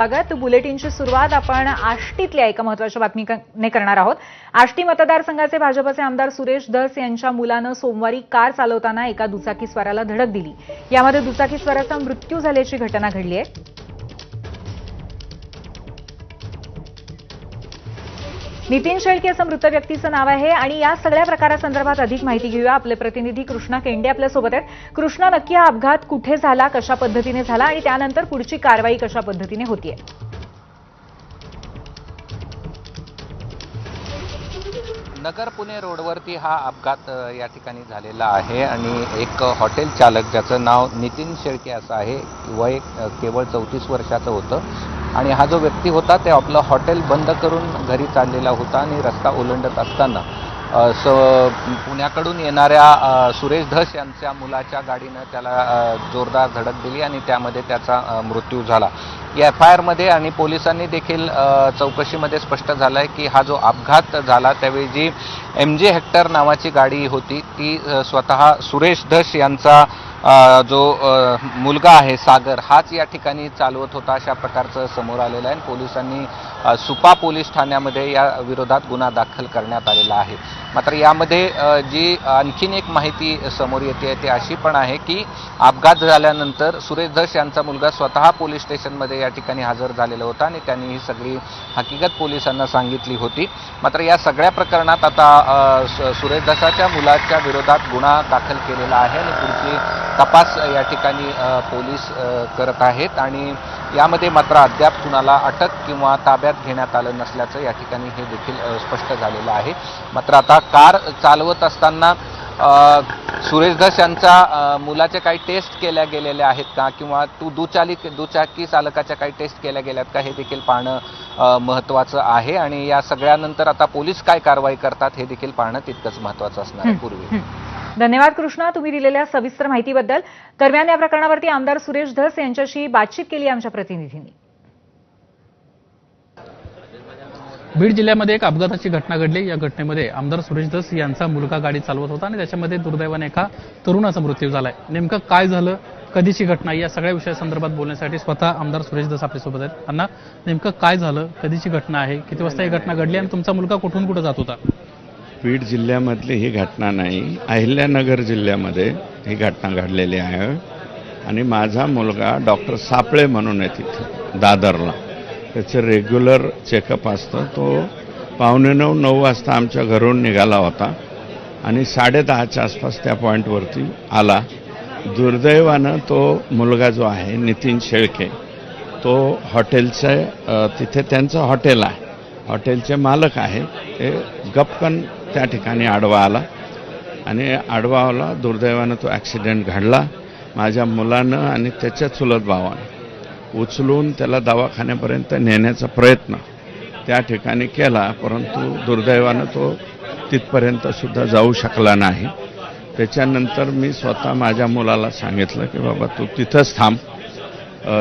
स्वागत. बुलेटिनची सुरुवात आपण आष्टीतल्या एका महत्त्वाच्या बातमीने करणार आहोत. आष्टी मतदारसंघाचे भाजपचे आमदार सुरेश धस यांच्या मुलानं सोमवारी कार चालवताना एका दुचाकीस्वाराला धडक दिली. यामध्ये दुचाकीस्वाराचा मृत्यू झाल्याची घटना घडली आहे. नितीन शेळके असं मृत व्यक्तीचं नाव आहे आणि या सगळ्या प्रकारासंदर्भात अधिक माहिती घेऊया. आपले प्रतिनिधी कृष्णा केंडे आपल्यासोबत आहेत. कृष्णा, नक्की हा अपघात कुठे झाला, कशा पद्धतीने झाला आणि त्यानंतर पुढची कारवाई कशा पद्धतीने होतीये? नगर पुणे रोडवरती हा अपघात या ठिकाणी झालेला आहे आणि एक हॉटेल चालक ज्याचं नाव नितीन शेळके असं आहे, वय केवळ 34 वर्षाचं होतं आणि हा जो व्यक्ती होता ते आपलं हॉटेल बंद करून घरी चाललेला होता आणि रस्ता ओलांडत असताना पुण्याकडून येणाऱ्या सुरेश धस यांच्या मुलाच्या गाडीनं त्याला जोरदार धडक दिली आणि त्यामध्ये त्याचा मृत्यू झाला. या FIR मध्ये आणि पोलिसांनी देखील चौकशीमध्ये स्पष्ट झालंय की हा जो अपघात झाला त्यावेळी जी MG हेक्टर नावाची गाडी होती ती स्वतः सुरेश धस यांचा जो मुलगा आहे सागर हाच या ठिकाणी चालवत होता अशा प्रकारचं समोर आलेलं आहे. पोलिसांनी सुपा पोलीस ठाण्यामध्ये या विरोधात गुन्हा दाखल करण्यात आलेला आहे. मात्र यामध्ये जी आणखीन एक माहिती समोर येते ती अशी पण आहे की अपघात झाल्यानंतर सुरेश धस यांचा मुलगा स्वतः पोलीस स्टेशनमध्ये या ठिकाणी हजर झालेला होता आणि त्यांनी ही सगळी हकीकत पोलिसांना सांगितली होती. मात्र या सगळ्या प्रकरणात आता सुरेश धसाच्या मुलाच्या विरोधात गुन्हा दाखल केलेला आहे आणि पुढची तपास या ठिकाणी पोलीस करत आहेत आणि यामध्ये मात्र अद्याप कुणाला अटक किंवा ताब्यात घेण्यात आलं नसल्याचं या ठिकाणी हे देखील स्पष्ट झालेलं आहे. मात्र आता कार चालवत असताना सुरेश धस यांच्या मुलाच्या काही टेस्ट केल्या गेलेल्या आहेत का किंवा दुचाकी चालकाच्या काही टेस्ट केल्या गेल्यात का हे देखील पाहणं महत्त्वाचं आहे आणि या सगळ्यानंतर आता पोलीस काय कारवाई करतात हे देखील पाहणं तितकंच महत्त्वाचं असणार आहे. पूर्वी धन्यवाद कृष्णा, तुम्ही दिलेल्या सविस्तर माहितीबद्दल. दरम्यान या प्रकरणावरती आमदार सुरेश धस यांच्याशी बातचीत केली आमच्या प्रतिनिधींनी. बीड जिल्ह्यामध्ये एक अपघाताची घटना घडली. या घटनेमध्ये आमदार सुरेश धस यांचा मुलगा गाडी चालवत होता आणि त्याच्यामध्ये दुर्दैवाने एका तरुणाचा मृत्यू झालाय. नेमकं काय झालं, कधीची घटना, या सगळ्या विषयासंदर्भात बोलण्यासाठी स्वतः आमदार सुरेश धस आपल्यासोबत आहेत. त्यांना नेमकं काय झालं, कधीची घटना आहे, किती वाजता ही घटना घडली आणि तुमचा मुलगा कुठून कुठे जात होता? बीड जिल्ह्यामधली ही घटना नाही, अहिल्यानगर जिल्ह्यामध्ये ही घटना घडलेली आहे आणि माझा मुलगा डॉक्टर सापळे म्हणून आहे तिथे दादरला. त्याचं रेग्युलर चेकअप असतं. तो 8:45-9 वाजता आमच्या घरून निघाला होता आणि 10:30च्या आसपास त्या पॉईंटवरती आला. दुर्दैवानं तो मुलगा जो आहे नितीन शेळके तो हॉटेलचं तिथे त्यांचं हॉटेल आहे, हॉटेलचे मालक आहे, ते गपकन त्या ठिकाणी आडवा आला आणि आडवा आला. दुर्दैवानं तो ॲक्सिडेंट घडला. माझ्या मुलानं आणि त्याच्या चुलत भावानं उचलून त्याला दवाखान्यापर्यंत नेण्याचा प्रयत्न त्या ठिकाणी केला, परंतु दुर्दैवानं तो तिथपर्यंत सुद्धा जाऊ शकला नाही. त्याच्यानंतर मी स्वतः माझ्या मुलाला सांगितलं की बाबा तू तिथंच थांब,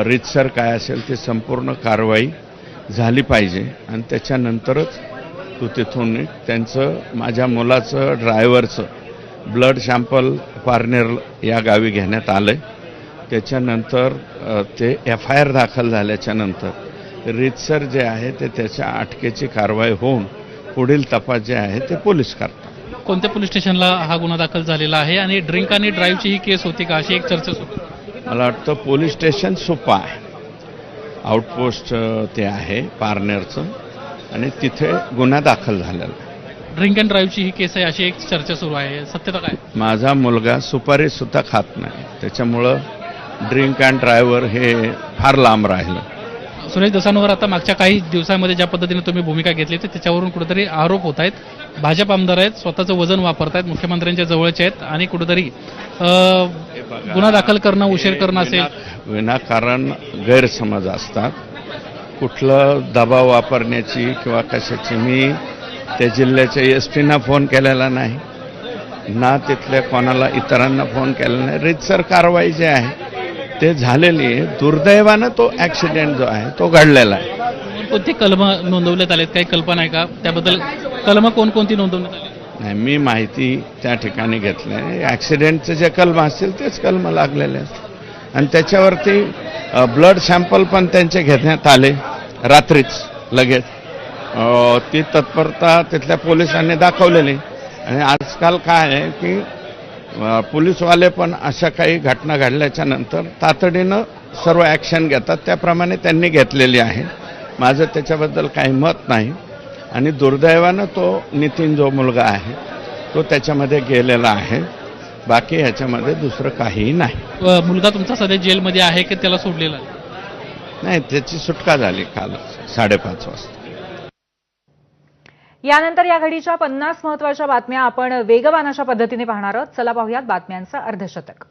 रीतसर काय असेल ते संपूर्ण कारवाई झाली पाहिजे आणि त्याच्यानंतरच तू तिथून निघ. त्यांचं माझ्या मुलाचं ड्रायव्हरचं ब्लड सॅम्पल पारनेर या गावी घेण्यात आलं. त्याच्यानंतर ते FIR दाखल झाल्याच्या नंतर रीतसर जे आहे ते त्याच्या अटकेची कारवाई होऊन पुढील तपास जे आहे ते पोलीस करतात. कोणत्या पोलीस स्टेशनला हा गुन्हा दाखल झालेला आहे आणि ड्रिंक आणि ड्राईव्हची ही केस होती का, अशी एक चर्चा सुरू? मला वाटतं पोलीस स्टेशन सुपा आहे, आउटपोस्ट ते आहे पारनेरचं आणि तिथे गुन्हा दाखल झालेला आहे. ड्रिंक अँड ड्राईव्हची ही केस आहे अशी एक चर्चा सुरू आहे, सत्यता काय? माझा मुलगा सुपारी सुद्धा खात नाही, त्याच्यामुळं ड्रिंक अँड ड्रायव्हर हे फार लांब राहिलं. सुरेश धसांवर आता मागच्या काही दिवसांमध्ये ज्या पद्धतीने तुम्ही भूमिका घेतली तर त्याच्यावरून कुठेतरी आरोप होत आहेत. भाजप आमदार आहेत, स्वतःचं वजन वापरतायत, मुख्यमंत्र्यांच्या जवळचे आहेत आणि कुठेतरी गुन्हा दाखल करणं, उशीर करणं असेल. विनाकारण गैरसमज असतात. कुठलं दबाव वापरण्याची किंवा कशाची मी त्या जिल्ह्याच्या SP फोन केलेला नाही, ना तिथल्या कोणाला इतरांना फोन केलेला नाही. रीतसर कारवाई जी आहे ते झालेली आहे. दुर्दैवानं तो ॲक्सिडेंट जो आहे तो घडलेला आहे. कोणती कलम नोंदवण्यात आलेत, काही कल्पना आहे का त्याबद्दल? कलम कोणकोणती नोंदवण्यात आली? नाही, मी माहिती त्या ठिकाणी घेतली. ॲक्सिडेंटचे जे कलम असतील तेच कलम लागलेले असतील. आणि त्याच्यावरती ब्लड सॅम्पल पण त्यांचे घेण्यात आले रात्रीच लगेच. ती तत्परता तिथल्या पोलिसांनी दाखवलेली. आणि आजकाल काय आहे की पोलीसवाले पण अशा काही घटना घडल्याच्या नंतर तातडीनं सर्व ॲक्शन घेतात, त्याप्रमाणे त्यांनी घेतलेली आहे. माझं त्याच्याबद्दल काही मत नाही. आणि दुर्दैवानं तो नितीन जो मुलगा आहे तो त्याच्यामध्ये गेलेला आहे. बाकी ह्याच्यामध्ये दुसरं काहीही नाही. मुलगा तुमचा सध्या जेलमध्ये आहे की त्याला सोडलेला आहे? नाही, त्याची सुटका झाली काल 5:30 वाजता. यानंतर या घडीच्या 50 महत्त्वाच्या बातम्या आपण वेगवान अशा पद्धतीने पाहणार आहोत. चला पाहूयात बातम्यांचं अर्धशतक.